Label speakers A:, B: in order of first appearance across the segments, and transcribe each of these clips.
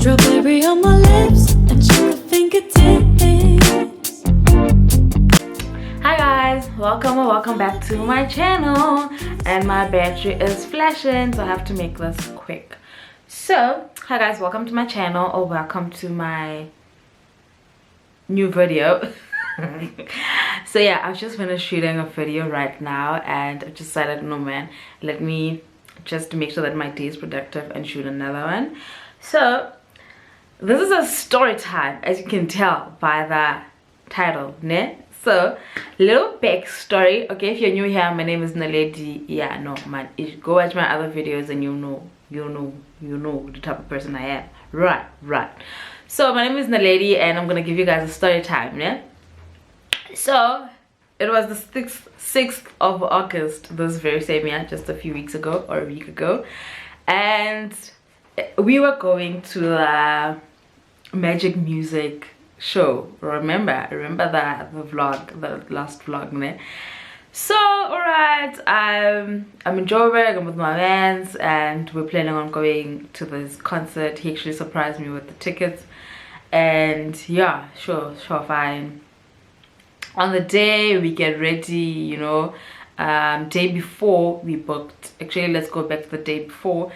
A: Strawberry on my lips and sugar fingertips.
B: Hi guys, welcome back to my channel. And my battery is flashing, so I have to make this quick. So hi guys, welcome to my channel, or welcome to my new video. So yeah, I've just finished shooting a video right now, and I decided, no man, let me just make sure that my day is productive and shoot another one. So this is a story time, as you can tell by the title, ne? So little backstory. Okay, if you're new here, my name is Naledi. Yeah, no man, if you go watch my other videos and you know the type of person I am. Right. So my name is Naledi, and I'm gonna give you guys a story time, yeah? So it was the 6th of August, this very same year, just a few weeks ago or a week ago, and we were going to the magic music show. Remember the vlog, the last vlog, ne? So alright, I'm in Joburg, I'm with my mans, and we're planning on going to this concert. He actually surprised me with the tickets, and yeah, sure, fine. On the day we get ready, you know, day before we booked, actually let's go back to the day before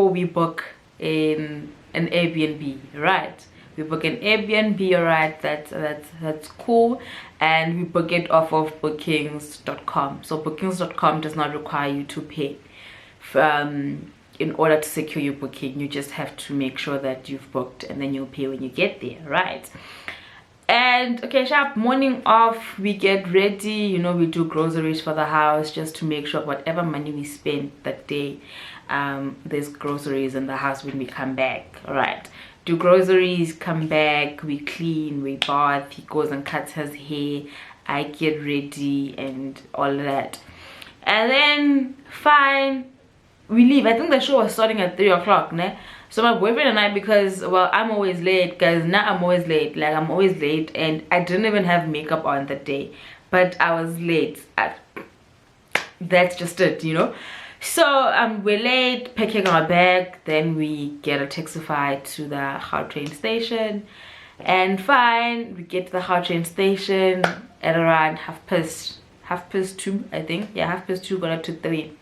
B: we book in an Airbnb, right? We book an Airbnb, alright, that's cool, and we book it off of bookings.com. So bookings.com does not require you to pay in order to secure your booking. You just have to make sure that you've booked, and then you'll pay when you get there, right? And okay, sharp morning off, we get ready, you know, we do groceries for the house just to make sure whatever money we spend that day, there's groceries in the house when we come back. All right, do groceries, come back, we clean, we bath, he goes and cuts his hair, I get ready and all of that, and then fine, we leave. I think the show was starting at 3 o'clock, ne? So my boyfriend and I, because, well, I'm always late, guys. Now I'm always late. Like, I'm always late, and I didn't even have makeup on that day, but I was late. That's just it, you know. So we're late, packing our bag. Then we get a taxify to the train station, and fine, we get to the train station at around half past 2, I think. Yeah, half past 2, going up to 3.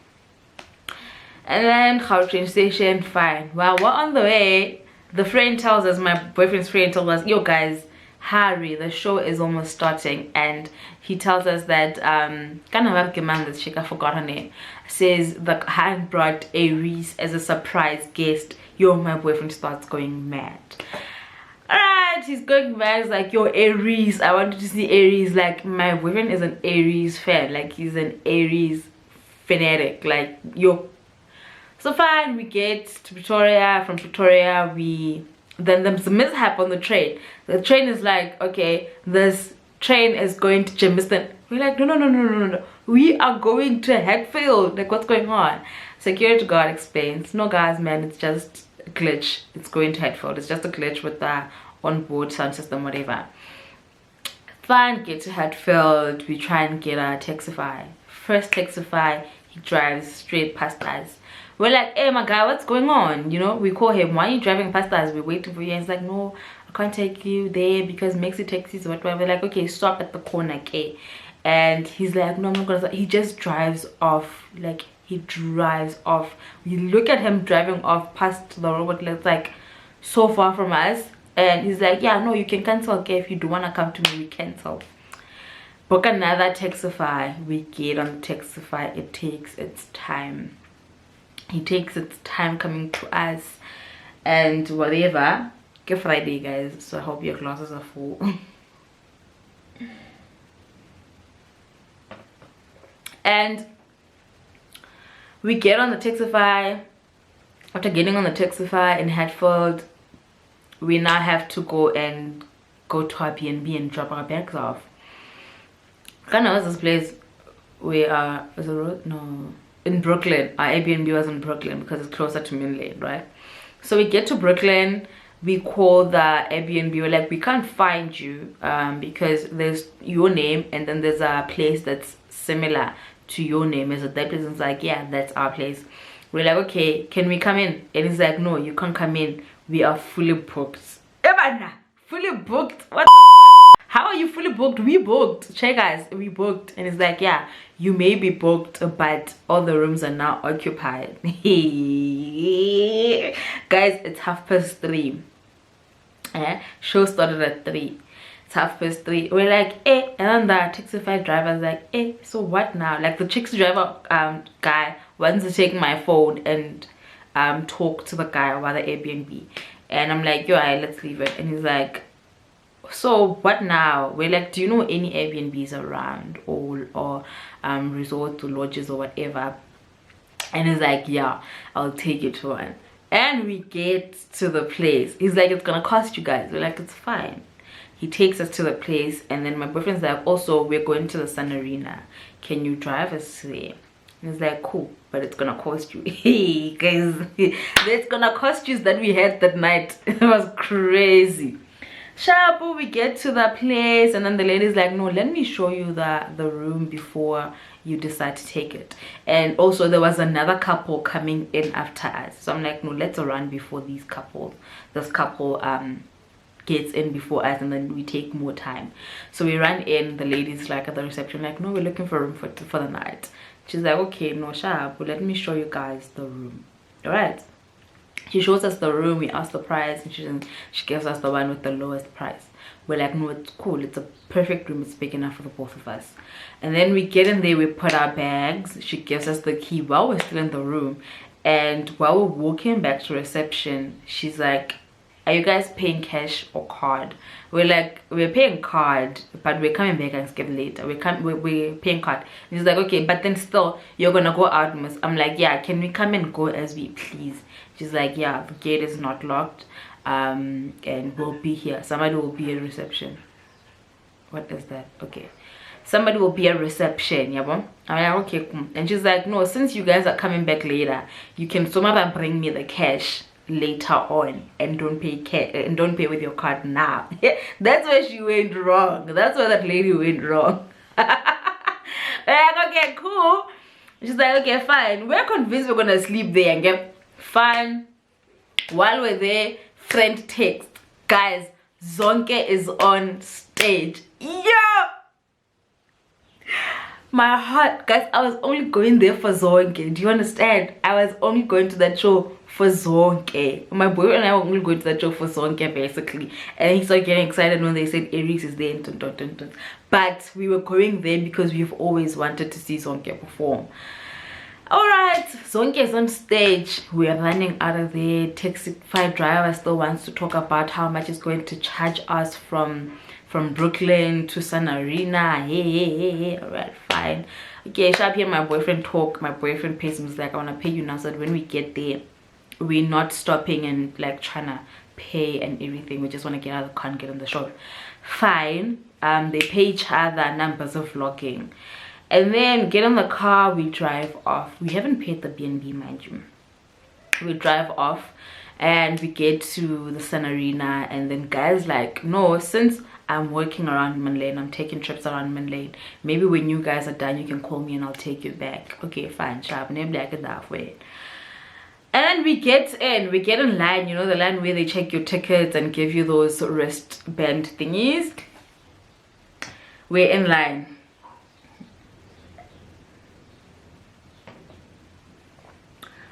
B: And then train station, fine. Well, we're on the way. The friend tells us, my boyfriend's friend told us, yo guys, hurry, the show is almost starting. And he tells us that she forgot her name, says the hand brought Aries as a surprise guest. Yo, my boyfriend starts going mad. Alright, he's going mad. He's like, yo, Aries, I wanted to see Aries. Like, my boyfriend is an Aries fan. Like, he's an Aries fanatic. Like, yo. So fine, we get to Pretoria. From Pretoria, then there's a mishap on the train. The train is like, okay, this train is going to Jamestown. We're like, no. We are going to Hatfield. Like, what's going on? Security guard explains, no guys, man, it's just a glitch. It's going to Hatfield. It's just a glitch with the onboard sound system, whatever. Fine, get to Hatfield. We try and get a taxify. First taxify, he drives straight past us. We're like, hey my guy, what's going on? You know, we call him, why are you driving past us? We're waiting for you. And he's like, no, I can't take you there because Maxi taxis or whatever. We're like, okay, stop at the corner, okay? And he's like, no, I'm not gonna stop. He just drives off. Like, he drives off. We look at him driving off past the robot, that's like so far from us. And he's like, yeah, no, you can cancel, okay? If you do wanna come to me, we cancel. Book another taxify. We get on the taxify. It takes its time. He takes its time coming to us and whatever. Good Friday, guys, so I hope your glasses are full. And we get on the taxify. After getting on the taxify in Hatfield, we now have to go to our B&B and drop our bags off. Kind of was this place where is it road? No, in Brooklyn. Our Airbnb was in Brooklyn because it's closer to Main Lane, right? So we get to Brooklyn, we call the Airbnb, we're like, we can't find you because there's your name and then there's a place that's similar to your name. Is it that place? It's like, yeah, that's our place. We're like, okay, can we come in? And he's like, no, you can't come in, we are fully booked. Ebana, fully booked? What the f? How are you fully booked? We booked. Check, guys, we booked. And it's like, yeah, you may be booked, but all the rooms are now occupied. Guys, it's 3:30. Show started at 3. It's 3:30. We're like, eh, and then the taxify driver's like, eh, so what now? Like the taxi driver guy wants to take my phone and talk to the guy about the Airbnb. And I'm like, yo, alright, let's leave it. And he's like, so what now? We're like, do you know any Airbnbs around or resort or lodges or whatever? And he's like, yeah, I'll take you to one. And we get to the place. He's like, it's gonna cost you guys. We're like, it's fine. He takes us to the place, and then my boyfriend's like, also, we're going to the Sun Arena. Can you drive us there? And he's like, cool, but it's gonna cost you. Hey guys, it's gonna cost you that we had that night. It was crazy. Sharp, we get to the place, and then the lady's like, no, let me show you the room before you decide to take it. And also there was another couple coming in after us, so I'm like, no, let's run before this couple gets in before us, and then we take more time. So we run in. The lady's like at the reception, like, no, we're looking for a room for the night. She's like, okay, no, sharp, let me show you guys the room. All right, she shows us the room. We ask the price, and she gives us the one with the lowest price. We're like, no, it's cool, it's a perfect room, it's big enough for the both of us. And then we get in there, we put our bags. She gives us the key while we're still in the room. And while we're walking back to reception, she's like, are you guys paying cash or card? We're like, we're paying card, but we're coming back and skip later. We're paying card. And she's like, okay, but then still you're gonna go out, miss. I'm like, yeah, can we come and go as we please? She's like, yeah, the gate is not locked, and we'll be here. Somebody will be at reception. What is that? Okay, somebody will be at reception. Yeah, I'm like, okay, cool. And she's like, no, since you guys are coming back later, you can somehow bring me the cash later on, and don't pay cash and don't pay with your card now. That's where she went wrong. That's where that lady went wrong. Like, okay, cool. She's like, okay, fine, we're convinced we're gonna sleep there and get fine. While we're there, friend text, guys, Zonke is on stage. Yeah, my heart, guys, I was only going there for Zonke. Do you understand? I was only going to that show for Zonke. My boyfriend and I were only going to that show for Zonke, basically. And he started getting excited when they said Aries is there. But we were going there because we've always wanted to see Zonke perform. Alright, Zonke is on stage. We are running out of there. Taxify driver still wants to talk about how much it's going to charge us from Brooklyn to Sun Arena. Hey. Alright, fine. Okay, sharp here, my boyfriend talk. My boyfriend pays me. He's like, I want to pay you now, so that when we get there, we're not stopping and like trying to pay and everything. We just want to get out of the car and get on the show. Fine. They pay each other numbers of vlogging. And then get in the car, we drive off. We haven't paid the BNB, mind you. We drive off and we get to the Sun Arena, and then guys like, no, since I'm working around Manlane, I'm taking trips around Manlane, maybe when you guys are done you can call me and I'll take you back. Okay, fine, sharp, name like it that way. And then we get in line, you know, the line where they check your tickets and give you those wristband thingies. We're in line.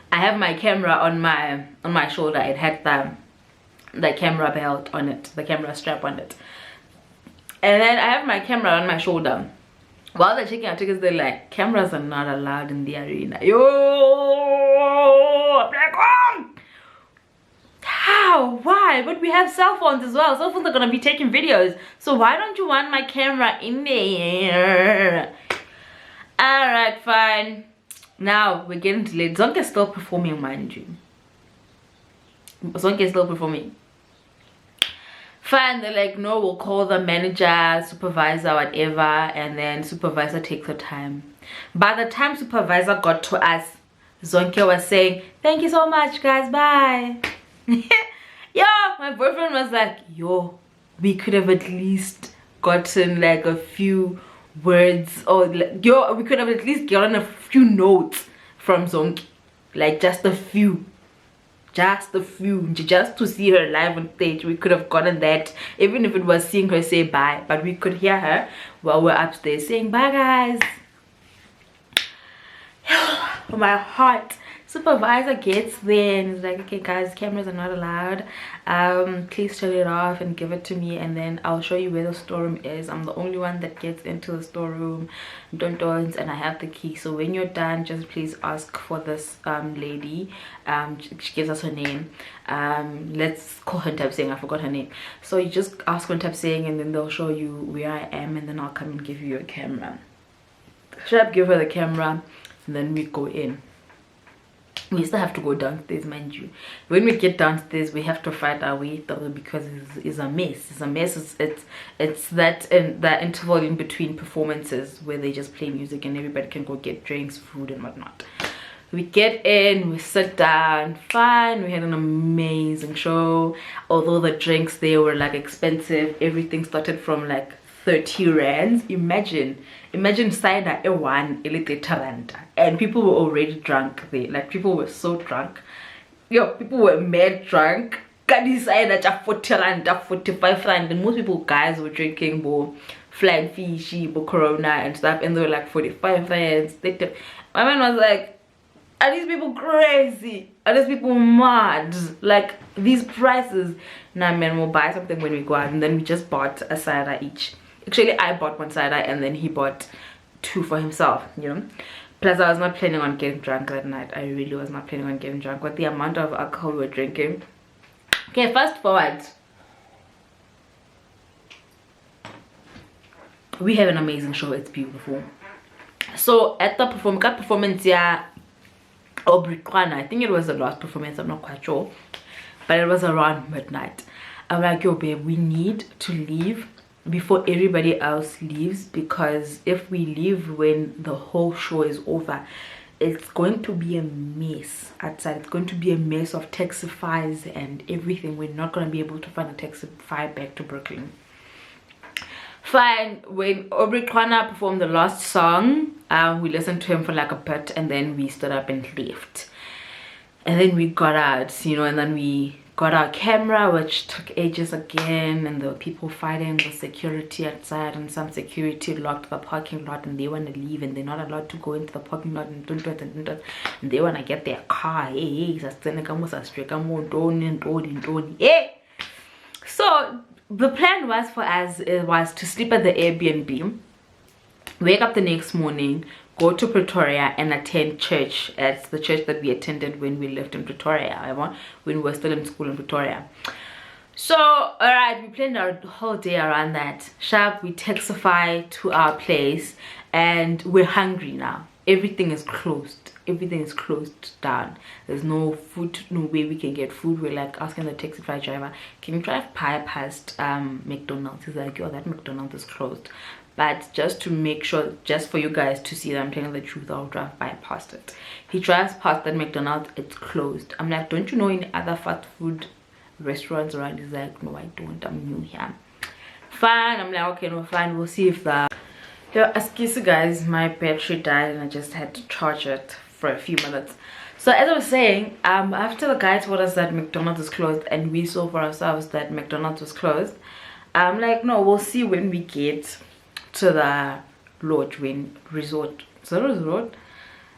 B: I have my camera on my shoulder. It had the camera belt on it, the camera strap on it. And then I have my camera on my shoulder. While they're checking our tickets, they're like, cameras are not allowed in the arena. Yo, I'm like, oh! How? Why? But we have cell phones as well. Cell phones are gonna be taking videos. So why don't you want my camera in there? Alright, fine. Now we're getting delayed. Zonke is still performing, mind you. Zonke is still performing. Fine, they're like, no, we'll call the manager, supervisor, whatever, and then supervisor takes her time. By the time supervisor got to us, Zonke was saying, thank you so much, guys, bye. Yo, my boyfriend was like, yo, we could have at least gotten like a few words, or like, yo, we could have at least gotten a few notes from Zonke. like just a few, just to see her live on stage. We could have gotten that, even if it was seeing her say bye, but we could hear her while we're upstairs saying bye, guys. My heart. Supervisor gets there and is like, okay guys, cameras are not allowed, please turn it off and give it to me, and then I'll show you where the storeroom is. I'm the only one that gets into the storeroom, don't, and I have the key. So when you're done, just please ask for this lady. She gives us her name. Let's call her Tab saying, I forgot her name. So you just ask for Tab saying, and then they'll show you where I am, and then I'll come and give you a camera. Should I give her the camera, and then we go in. We still have to go downstairs, mind you. When we get downstairs, we have to fight our way through because it's a mess. It's a mess. It's that interval in between performances where they just play music and everybody can go get drinks, food and whatnot. We get in, we sit down, fine. We had an amazing show. Although the drinks there were like expensive, everything started from like 30 rands. Imagine cider a one Taranta, and people were already drunk there. Like people were so drunk, people were mad drunk. Kadi cider 40 rand, 45 rand, and most people guys were drinking flying fishy, Corona and stuff, and they were like 45 rands. My man was like, are these people crazy? Are these people mad? Like these prices. Nah man, we'll buy something when we go out. And then we just bought a cider each. Actually, I bought one cider and then he bought 2 for himself, Plus, I was not planning on getting drunk that night. I really was not planning on getting drunk with the amount of alcohol we were drinking. Okay, fast forward. We have an amazing show. It's beautiful. So, at the performance, yeah, I think it was the last performance. I'm not quite sure. But it was around midnight. I'm like, yo, babe, we need to leave before everybody else leaves, because if we leave when the whole show is over, it's going to be a mess outside. It's going to be a mess of taxifies and everything. We're not going to be able to find a taxify back to Brooklyn. Fine. When Aubrey Kwana performed the last song, we listened to him for like a bit, and then we stood up and left. And then we got out, and then we got our camera, which took ages again, and there were people fighting with security outside, and some security locked the parking lot, and they want to leave, and they're not allowed to go into the parking lot, and they want to get their car. So the plan was for us was to sleep at the Airbnb, wake up the next morning, go to Pretoria and attend church at the church that we attended when we lived in Pretoria, when we were still in school in Pretoria. So, alright, we planned our whole day around that. Sharp, we taxify to our place, and we're hungry now. Everything is closed. Everything is closed down. There's no food, no way we can get food. We're like asking the taxify driver, can you drive past McDonald's? He's like, yo, that McDonald's is closed. But just to make sure, just for you guys to see that I'm telling the truth, I'll drive past it. He drives past that McDonald's, it's closed. I'm like, don't you know any other fast food restaurants around? He's like, no, I don't, I'm new here. Fine, I'm like, okay, no, fine, we'll see if the... excuse you guys, my battery died and I just had to charge it for a few minutes. So as I was saying, after the guy told us that McDonald's is closed and we saw for ourselves that McDonald's was closed, I'm like, no, we'll see when we get to the lodge, resort,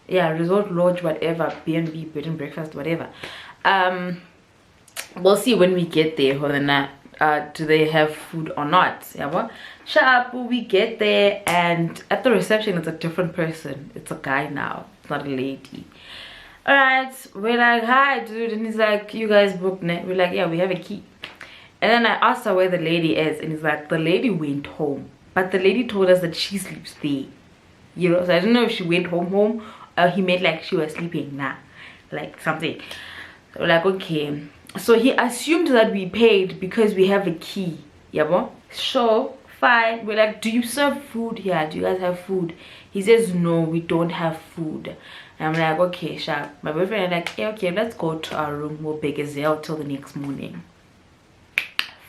B: yeah, resort, lodge, whatever, B&B, bed and breakfast, whatever. We'll see when we get there whether or not do they have food or not. Yeah, sharp, we get there, and at the reception it's a different person. It's a guy now, it's not a lady. Alright, we're like, hi dude, and he's like, you guys booked it? We're like, yeah, we have a key. And then I asked her where the lady is, and he's like, the lady went home. But the lady told us that she sleeps there, so I don't know if she went home or he made like she was sleeping now, like something. So we're like, okay. So he assumed that we paid because we have a key, so fine. We're like, do you serve food here? Do you guys have food? He says, no, we don't have food. And I'm like, okay, sharp. My boyfriend is like, yeah, okay, let's go to our room. We'll beg a zeal till the next morning.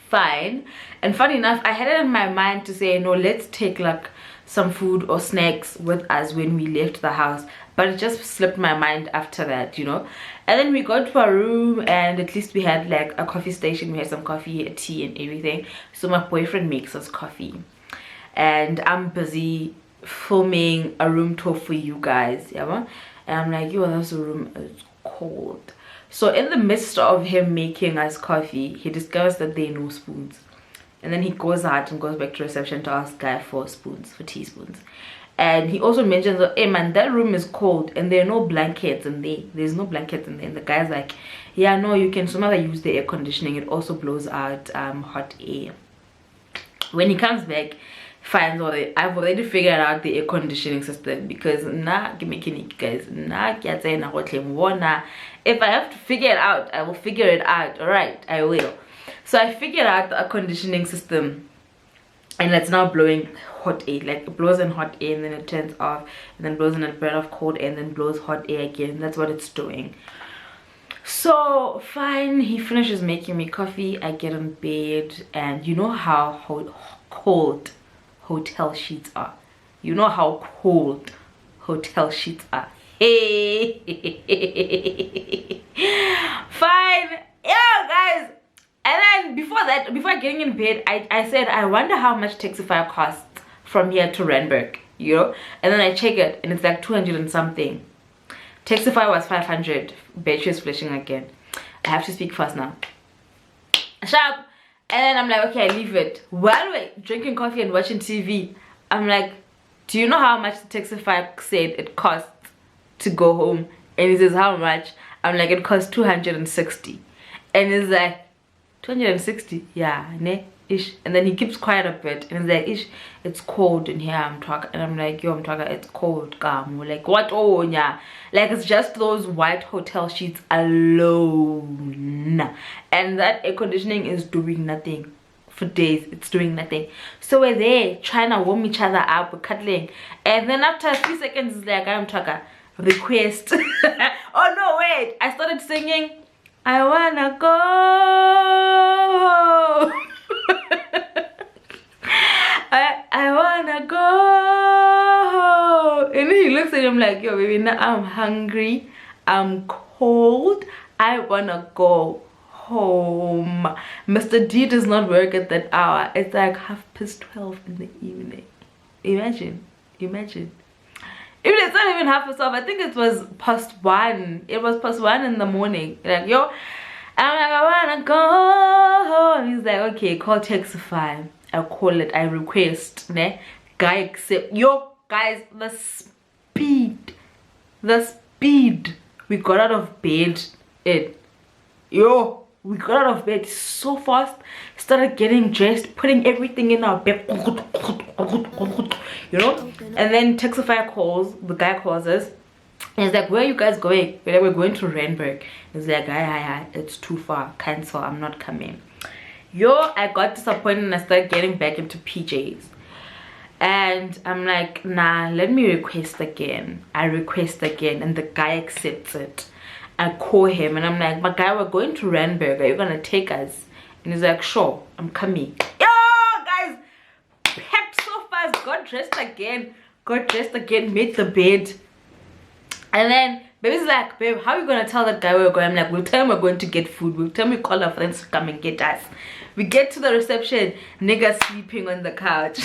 B: Fine. And funny enough, I had it in my mind to say, no, let's take like some food or snacks with us when we left the house, but it just slipped my mind after that, you know. And then we got to our room, and at least we had like a coffee station. We had some coffee, a tea and everything. So my boyfriend makes us coffee, and I'm busy filming a room tour for you guys, yeah. And I'm like, yo, this room is cold. So in the midst of him making us coffee, he discovers that there are no spoons. And then he goes out and goes back to reception to ask guy for spoons, for teaspoons. And he also mentions that, hey man, that room is cold and there are no blankets in there. There's no blankets in there. And the guy's like, yeah, no, you can somehow use the air conditioning. It also blows out hot air. When he comes back, finds all the, I've already figured out the air conditioning system, because guys, if I have to figure it out, I will figure it out. All right, I will. So I figured out the air conditioning system, and it's now blowing hot air. Like it blows in hot air and then it turns off, and then blows in a bit of cold air and then blows hot air again. That's what it's doing. So fine, he finishes making me coffee. I get in bed, and you know how cold hotel sheets are. You know how cold hotel sheets are. Hey, fine, yeah, guys. And then before getting in bed, I said, I wonder how much Taxify costs from here to Randburg, you know. And then I check it, and it's like 200 and something. Taxify was 500. Battery is flashing again. I have to speak fast now. Sharp. And then I'm like, okay, I leave it. While we're drinking coffee and watching TV, I'm like, do you know how much the Taxify said it costs to go home? And he says, how much? I'm like, it costs 260. And he's like, 260? Yeah, ne? Ish. And then he keeps quiet a bit, and he's like, ish, it's cold in here. I'm talking, and I'm like, yo, I'm talking, it's cold, Gamu. Like, what? Oh, yeah. Like, it's just those white hotel sheets alone, and that air conditioning is doing nothing for days. It's doing nothing. So we're there trying to warm each other up, we're cuddling, and then after a few seconds, it's like, I'm talking, request. Oh no, wait, I started singing, I wanna go. I wanna go. And then he looks at him like, yo baby, now I'm hungry, I'm cold, I wanna go home. Mr. D does not work at that hour. It's like 12:30 in the evening. Imagine. Even it's not even 12:30. I think it was past 1. It was past 1 in the morning. Like, yo, I'm like, I wanna go home. He's like, okay, call Taxify. I call it, I request, ne? Guy accept. Yo, guys, the speed we got out of bed, we got out of bed so fast, started getting dressed, putting everything in our bed, you know. And then Taxify calls, the guy calls us, and he's like, where are you guys going? We're like, we're going to Randburg. He's like, hi, it's too far, cancel, I'm not coming. Yo, I got disappointed and I started getting back into PJs. And I'm like, nah, let me request again. I request again, and the guy accepts it. I call him and I'm like, my guy, we're going to Randburg. Are you gonna take us? And he's like, sure, I'm coming. Yo, guys, packed so fast, got dressed again, made the bed. And then baby's like, babe, how are you gonna tell that guy where we're going? I'm like, we'll tell him we're going to get food. We'll tell him we call our friends to come and get us. We get to the reception, nigga sleeping on the couch.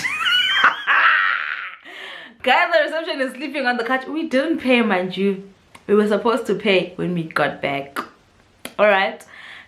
B: Guy at the reception is sleeping on the couch. We didn't pay, mind you. We were supposed to pay when we got back. Alright.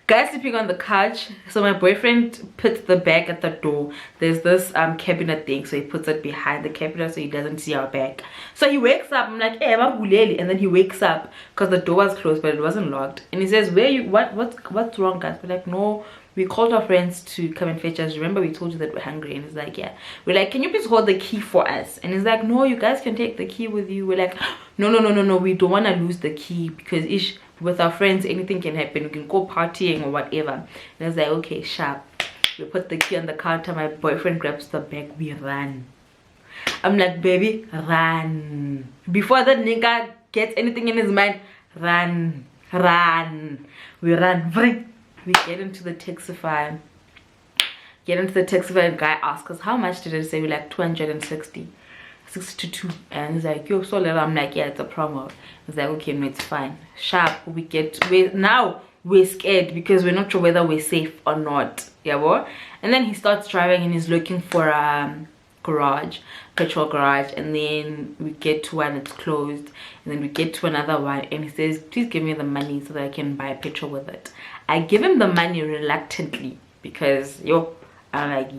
B: Guy sleeping on the couch. So my boyfriend puts the bag at the door. There's this cabinet thing, so he puts it behind the cabinet so he doesn't see our bag. So he wakes up. I'm like, hey, and then he wakes up because the door was closed but it wasn't locked. And he says, where you, what's wrong, guys? We're like, no, we called our friends to come and fetch us. Remember we told you that we're hungry? And he's like, yeah. We're like, can you please hold the key for us? And he's like, no, you guys can take the key with you. We're like, no, we don't want to lose the key, because with our friends anything can happen. We can go partying or whatever. And I was like, okay, sharp. We put the key on the counter. My boyfriend grabs the bag. We run. I'm like, baby, run. Before that nigga gets anything in his mind, run. We run. We get into the Taxify. And guy asks us, how much did it say? We're like, 260. 6 to 2, and he's like, yo, so little. I'm like, yeah, it's a promo. He's like, okay, no, it's fine. Sharp, now we're scared because we're not sure whether we're safe or not. Yeah, boy. And then he starts driving and he's looking for petrol garage, and then we get to one, it's closed, and then we get to another one, and he says, please give me the money so that I can buy petrol with it. I give him the money reluctantly because I'm like,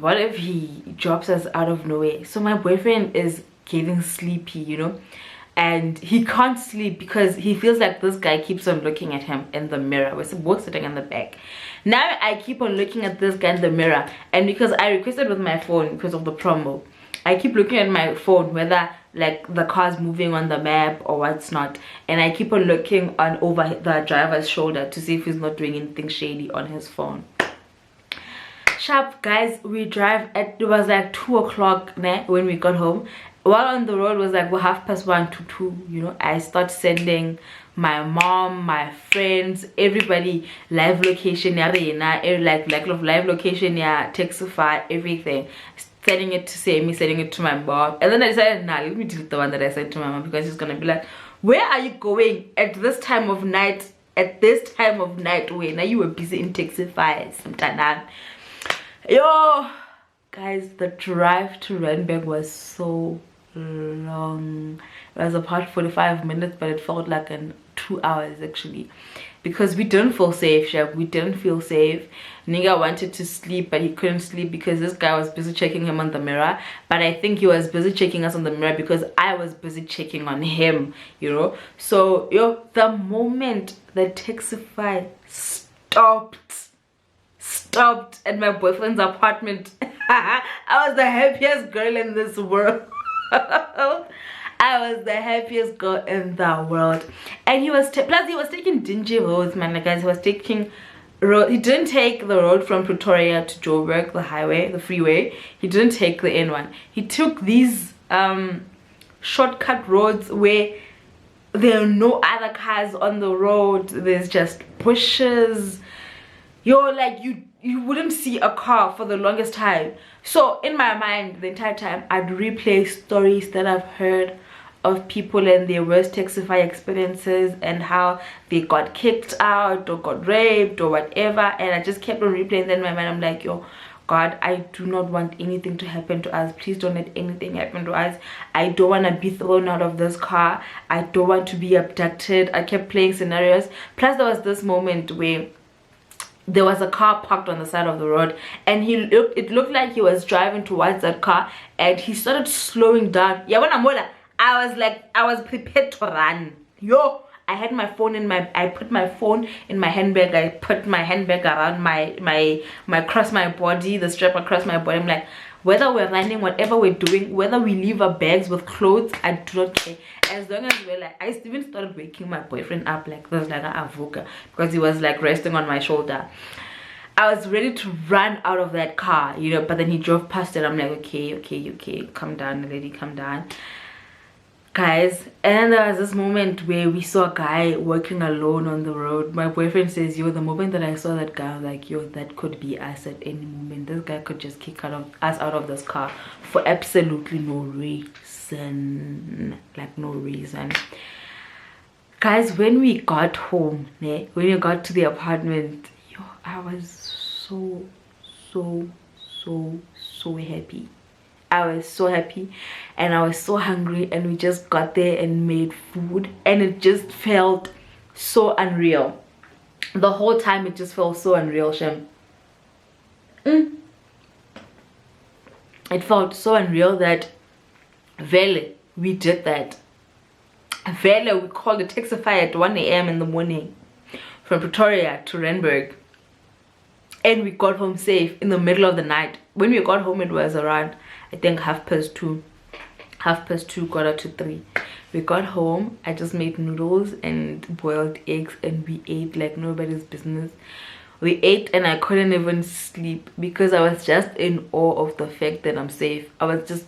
B: what if he drops us out of nowhere? So my boyfriend is getting sleepy, and he can't sleep because he feels like this guy keeps on looking at him in the mirror. We're both sitting in the back. Now I keep on looking at this guy in the mirror, and because I requested with my phone because of the promo, I keep looking at my phone whether like the car's moving on the map or what's not, and I keep on looking on over the driver's shoulder to see if he's not doing anything shady on his phone. Sharp, guys, we drive at, it was like 2 o'clock when we got home. While on the road was like 1:30 to 2, I start sending my mom, my friends, everybody live location, live location, Texify, everything, sending it to Sammy, sending it to my mom. And then I decided, nah, let me delete the one that I sent to my mom, because she's gonna be like, where are you going at this time of night? At this time of night, when are you were busy in Texify sometime? Yo, guys, the drive to Randburg was so long. It was about 45 minutes, but it felt like 2 hours actually, because we didn't feel safe. We didn't feel safe. Nigga wanted to sleep, but he couldn't sleep because this guy was busy checking him on the mirror. But I think he was busy checking us on the mirror because I was busy checking on him, So the moment the Taxify stopped at my boyfriend's apartment, I was the happiest girl in this world. I was the happiest girl in the world. And he was plus he was taking dingy roads, man. Like, guys, he was taking road. He didn't take the road from Pretoria to Joburg, the highway, the freeway. He didn't take the N1. He took these shortcut roads where there are no other cars on the road. There's just bushes. Like, you wouldn't see a car for the longest time. So in my mind the entire time I'd replay stories that I've heard of people and their worst Taxify experiences, and how they got kicked out or got raped or whatever, and I just kept on replaying that in my mind. I'm like, God, I do not want anything to happen to us. Please don't let anything happen to us. I don't want to be thrown out of this car. I don't want to be abducted. I kept playing scenarios. Plus there was this moment where there was a car parked on the side of the road, and it looked like he was driving towards that car, and he started slowing down. I was prepared to run. I had my phone I put my phone in my handbag. I put my handbag around my across my body, the strap across my body. I'm like, whether we're running, whatever we're doing, whether we leave our bags with clothes, I do not care. As long as we're like, I even started waking my boyfriend up like this, like a avoka, because he was like resting on my shoulder. I was ready to run out of that car, but then he drove past it. I'm like, okay, calm down, lady, calm down. Guys, and there was this moment where we saw a guy working alone on the road. My boyfriend says, the moment that I saw that guy, I was like, that could be us at any moment. This guy could just kick us out of this car for absolutely no reason. Like, no reason. Guys, when we got home, when we got to the apartment, I was so happy. I was so happy, and I was so hungry, and we just got there and made food, and it just felt so unreal. The whole time it just felt so unreal, Shem. It felt so unreal that we did that. We called the Taxify at 1 a.m. in the morning from Pretoria to Randburg, and we got home safe in the middle of the night. When we got home, it was around, I think, 2:30, 2:45. We got home. I just made noodles and boiled eggs, and we ate like nobody's business. We ate, and I couldn't even sleep because I was just in awe of the fact that I'm safe. I was just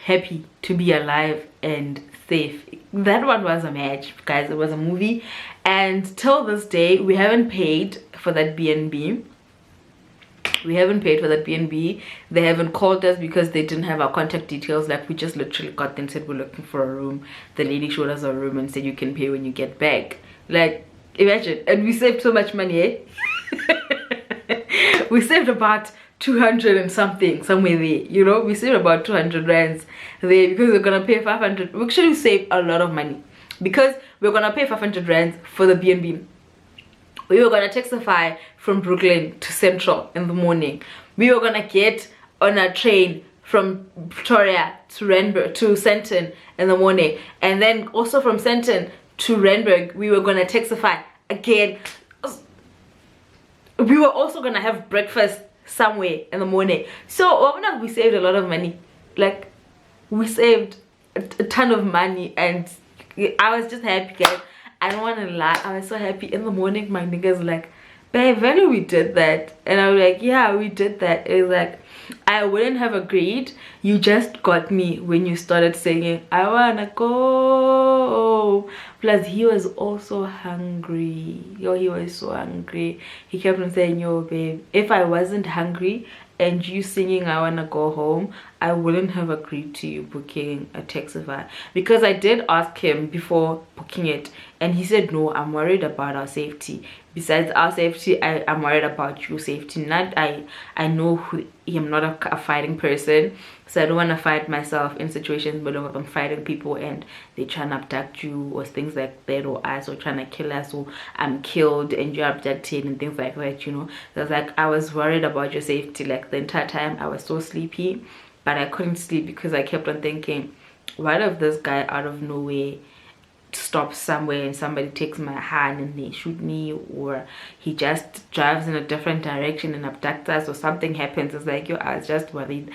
B: happy to be alive and safe. That one was a match, guys. It was a movie, and till this day we haven't paid for that B&B. We haven't paid for that B&B. They haven't called us because they didn't have our contact details. Like, we just literally got them, said we're looking for a room. The lady showed us a room and said you can pay when you get back. Like, imagine. And we saved so much money, eh? We saved about 200 and something somewhere there, you know. We saved about 200 rands there because we're gonna pay 500. We actually saved a lot of money because we're gonna pay 500 rands for the B&B. We were gonna taxify from Brooklyn to Central in the morning. We were gonna get on a train from Pretoria to Randburg to Sandton in the morning, and then also from Sandton to Randburg we were gonna taxify again. We were also gonna have breakfast somewhere in the morning. So we saved a lot of money. Like, we saved a ton of money, and I was just happy, guys. I don't want to lie, I was so happy. In the morning my niggas like, babe, value, we did that. And I was like, yeah, we did that. It was like, I wouldn't have agreed. You just got me when you started singing I wanna go. Plus he was also hungry. Yo, he was so hungry. He kept on saying, yo babe, if I wasn't hungry and you singing I wanna go home, I wouldn't have agreed to you booking a taxify. Because I did ask him before booking it, and he said, no, I'm worried about our safety. Besides our safety, I'm worried about your safety. Not I know who I'm not a fighting person, so I don't want to fight myself in situations where I'm fighting people and they trying to abduct you or things like that, or us, or trying to kill us, or I'm killed and you're abducted and things like that, you know. So it's like, I was worried about your safety. Like, the entire time I was so sleepy, but I couldn't sleep because I kept on thinking, what if this guy out of nowhere stops somewhere and somebody takes my hand and they shoot me, or he just drives in a different direction and abducts us, or something happens. It's like, yo, I was just worried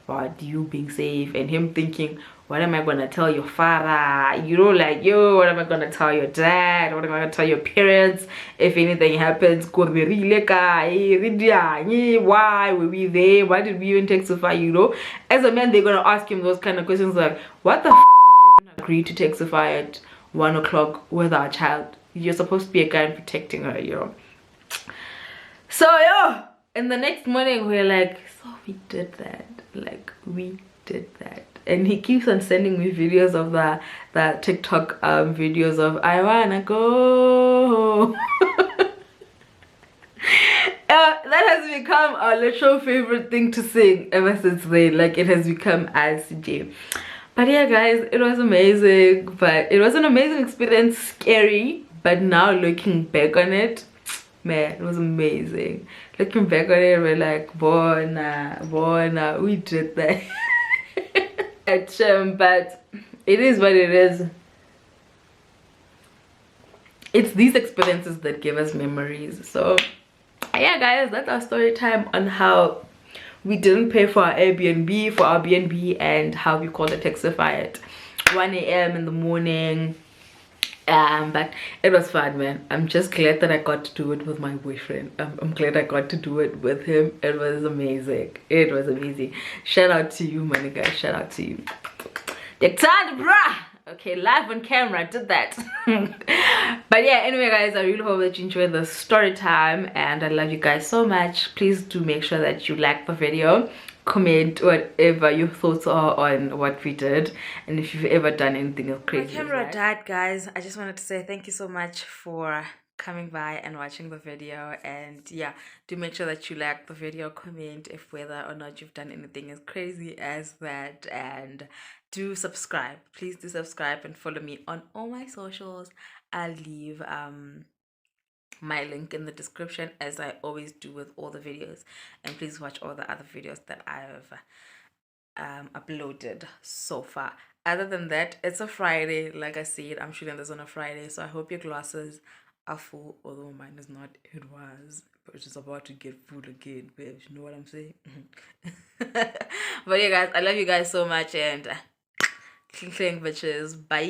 B: about you being safe, and him thinking, what am I gonna tell your father, you know, like, yo, what am I gonna tell your dad, what am I gonna tell your parents if anything happens? Why were we there? Why did we even taxify, you know? As a man, they're gonna ask him those kind of questions like, what the f did you even agree to taxify at 1 o'clock with our child? You're supposed to be a guy protecting her, you know. So yeah, and the next morning we're like, so we did that. Like, we did that. And he keeps on sending me videos of the TikTok videos of I wanna go. That has become a literal favorite thing to sing ever since then. Like, it has become ICJ. But yeah, guys, it was amazing. But it was an amazing experience. Scary, but now looking back on it, man, it was amazing. Looking back on it, we're like, bona, we did that. But it is what it is. It's these experiences that give us memories. So yeah, guys, that's our story time on how we didn't pay for our Airbnb, for our B&B, and how we called a taxify at 1 a.m. in the morning. But it was fun, man. I'm just glad that I got to do it with my boyfriend. I'm glad I got to do it with him. It was amazing. It was amazing. Shout out to you, my nigga. Shout out to you. Bruh. Okay, live on camera, I did that. But yeah, anyway, guys, I really hope that you enjoyed the story time, and I love you guys so much. Please do make sure that you like the video, comment whatever your thoughts are on what we did, and if you've ever done anything crazy. My camera died, guys. I just wanted to say thank you so much for coming by and watching the video, and yeah, do make sure that you like the video, comment if whether or not you've done anything as crazy as that, and do subscribe. Please do subscribe and follow me on all my socials. I'll leave my link in the description, as I always do with all the videos, and please watch all the other videos that I've uploaded so far. Other than that, it's a Friday. Like I said, I'm shooting this on a Friday, so I hope your glasses are full, although mine is not. It was, but it's about to get full again, babe. You know what I'm saying? But yeah, guys, I love you guys so much, and cling cling bitches, bye.